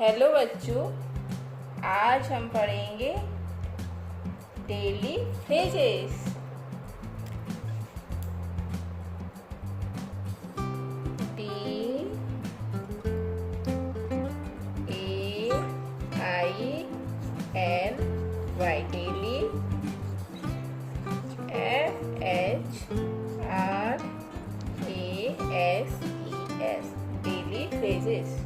Hello बच्चों, आज हम पढ़ेंगे daily phrases. DAILY, daily, FHRASES, daily phrases.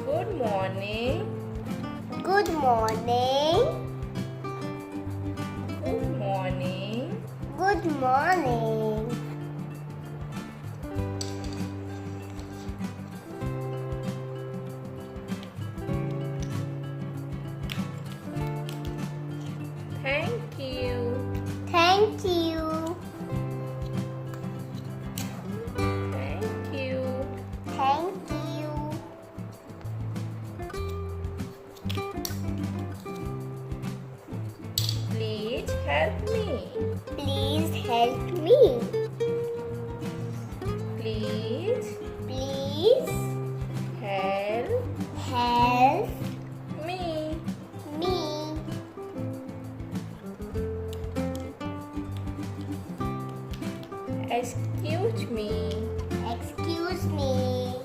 Good morning. Good morning. Good morning. Good morning. Thank you. Thank you. Thank you. Thank you. Please help me. Please help me. Please Please help help me. me. Excuse me. Excuse me.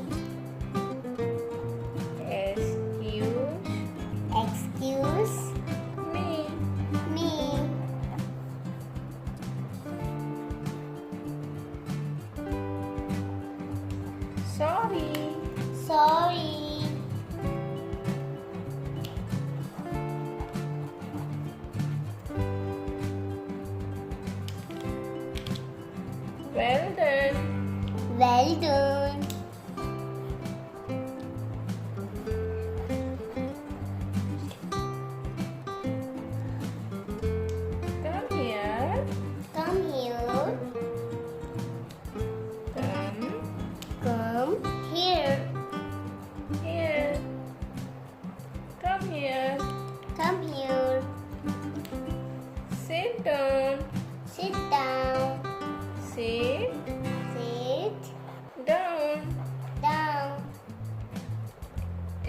Excuse Excuse me. me. Sorry. Sorry. Well done. Well done. Come here. Come here. Come Come here. here. Come here. Come here. Sit down. Sit down. Sit Sit down. down.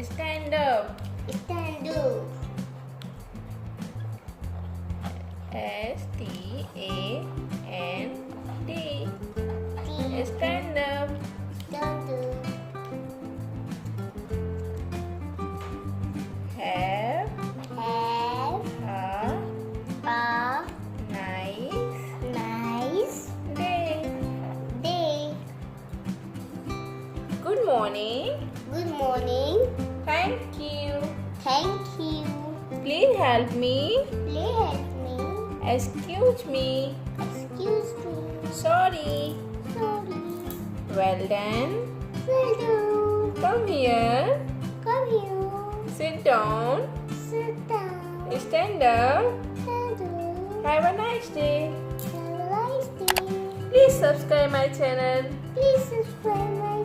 Stand up. Stand up. STAND. Stand Stand up. up. Have Have a a nice nice day. day. Good morning. Good morning. Thank you. Thank you. Please help me. Please help me. Excuse me. Excuse me. Sorry. Sorry. Well done. Well done. Come here. Come here. Sit down. Sit down. Stand up. Stand up. Have a nice day. Have a nice day. Please subscribe my channel. Please subscribe my